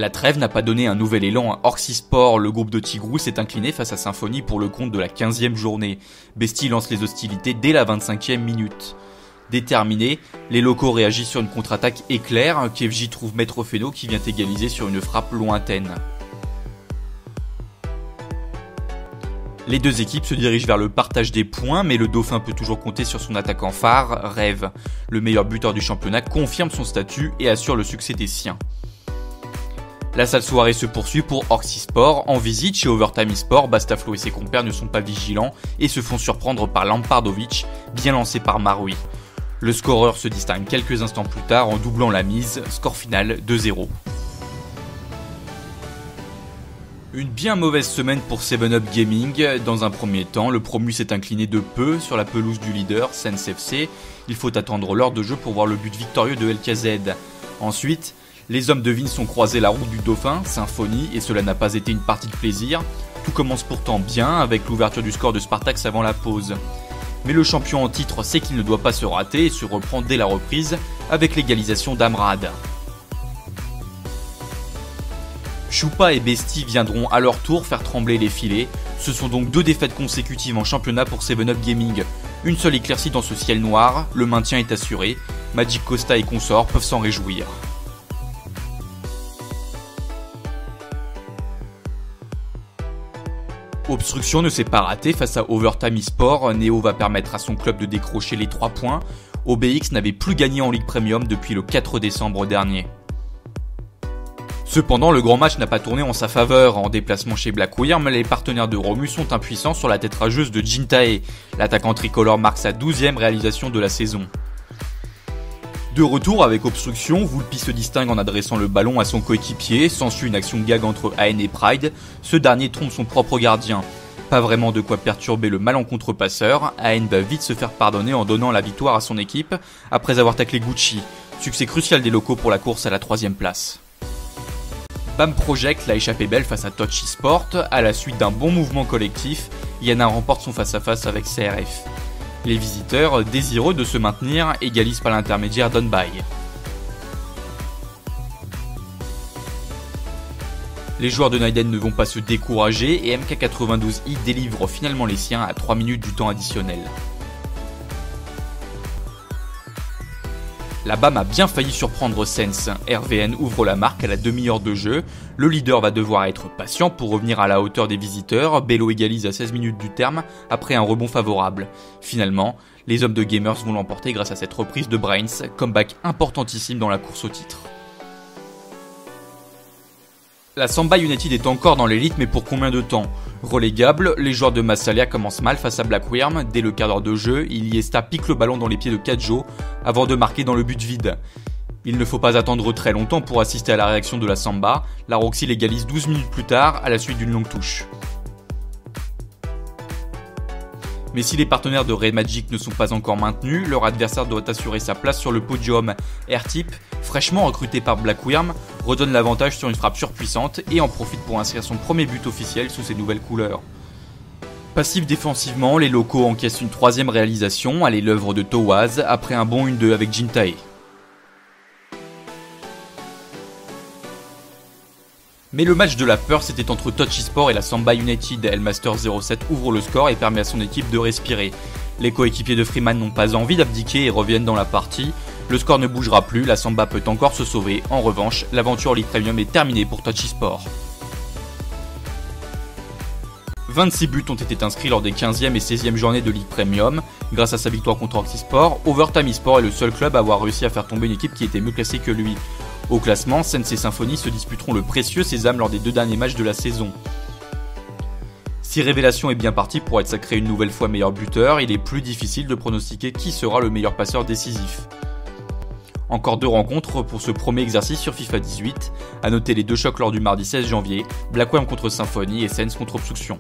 La trêve n'a pas donné un nouvel élan à Orsi Sport, le groupe de Tigrou s'est incliné face à Symphonie pour le compte de la 15e journée. Besti lance les hostilités dès la 25e minute. Déterminés, les locaux réagissent sur une contre-attaque éclair, Kevji trouve Maître Feno qui vient égaliser sur une frappe lointaine. Les deux équipes se dirigent vers le partage des points, mais le Dauphin peut toujours compter sur son attaquant phare, Rêve. Le meilleur buteur du championnat confirme son statut et assure le succès des siens. La sale soirée se poursuit pour Orsi Sport. En visite chez Overtime eSport, Bastaflo et ses compères ne sont pas vigilants et se font surprendre par Lampardovic, bien lancé par Maroui. Le scoreur se distingue quelques instants plus tard en doublant la mise, score final 2-0. Une bien mauvaise semaine pour 7up Gaming. Dans un premier temps, le promu s'est incliné de peu sur la pelouse du leader, Sens FC. Il faut attendre l'heure de jeu pour voir le but victorieux de LKZ. Ensuite, les hommes de Vince ont croisé la route du Dauphin, Symphonie, et cela n'a pas été une partie de plaisir. Tout commence pourtant bien avec l'ouverture du score de Spartax avant la pause. Mais le champion en titre sait qu'il ne doit pas se rater et se reprend dès la reprise avec l'égalisation d'Amrad. Choupa et Besti viendront à leur tour faire trembler les filets. Ce sont donc 2 défaites consécutives en championnat pour 7up Gaming. Une seule éclaircie dans ce ciel noir, le maintien est assuré. Magic Costa et consorts peuvent s'en réjouir. Obstruction ne s'est pas ratée face à Overtime eSport. Neo va permettre à son club de décrocher les 3 points. OBX n'avait plus gagné en Ligue Premium depuis le 4 décembre dernier. Cependant, le grand match n'a pas tourné en sa faveur. En déplacement chez Black Wyrm, les partenaires de Romu sont impuissants sur la tête rageuse de Jintae. L'attaquant tricolore marque sa 12e réalisation de la saison. De retour avec Obstruction, Vulpi se distingue en adressant le ballon à son coéquipier. S'ensuit une action gag entre AN et Pride. Ce dernier trompe son propre gardien. Pas vraiment de quoi perturber le malencontreux passeur. AN va vite se faire pardonner en donnant la victoire à son équipe après avoir taclé Gucci. Succès crucial des locaux pour la course à la 3e place. BAM Project l'a échappé belle face à Touch eSport. À la suite d'un bon mouvement collectif, Yana remporte son face-à-face avec CRF. Les visiteurs, désireux de se maintenir, égalisent par l'intermédiaire d'Onby. Les joueurs de Naiden ne vont pas se décourager et MK92i délivre finalement les siens à 3 minutes du temps additionnel. La BAM a bien failli surprendre Sens. RVN ouvre la marque à la demi-heure de jeu. Le leader va devoir être patient pour revenir à la hauteur des visiteurs. Bello égalise à 16 minutes du terme après un rebond favorable. Finalement, les hommes de Gamers vont l'emporter grâce à cette reprise de Brains, comeback importantissime dans la course au titre. La Samba United est encore dans l'élite, mais pour combien de temps? Relégable, les joueurs de Massalia commencent mal face à Black Wyrm. Dès le quart d'heure de jeu, Iliesta pique le ballon dans les pieds de Kadjo avant de marquer dans le but vide. Il ne faut pas attendre très longtemps pour assister à la réaction de la Samba. La Roxy l'égalise 12 minutes plus tard à la suite d'une longue touche. Mais si les partenaires de Red Magic ne sont pas encore maintenus, leur adversaire doit assurer sa place sur le podium. R-Type, fraîchement recruté par Black Wyrm, redonne l'avantage sur une frappe surpuissante et en profite pour inscrire son premier but officiel sous ses nouvelles couleurs. Passif défensivement, les locaux encaissent une 3e réalisation, elle est l'œuvre de Towaz, après un bon 1-2 avec Jintae. Mais le match de la peur, c'était entre Touch eSport et la Samba United. Elmaster 07 ouvre le score et permet à son équipe de respirer. Les coéquipiers de Freeman n'ont pas envie d'abdiquer et reviennent dans la partie. Le score ne bougera plus, la Samba peut encore se sauver. En revanche, l'aventure Ligue Premium est terminée pour Touch eSport. 26 buts ont été inscrits lors des 15e et 16e journées de Ligue Premium. Grâce à sa victoire contre Orsi Sport, Overtime eSport est le seul club à avoir réussi à faire tomber une équipe qui était mieux classée que lui. Au classement, Sens et Symphonie se disputeront le précieux sésame lors des 2 derniers matchs de la saison. Si Révélation est bien parti pour être sacré une nouvelle fois meilleur buteur, il est plus difficile de pronostiquer qui sera le meilleur passeur décisif. Encore 2 rencontres pour ce premier exercice sur FIFA 18, à noter les 2 chocs lors du mardi 16 janvier, Black Wyrm contre Symphonie et Sens contre Obstruction.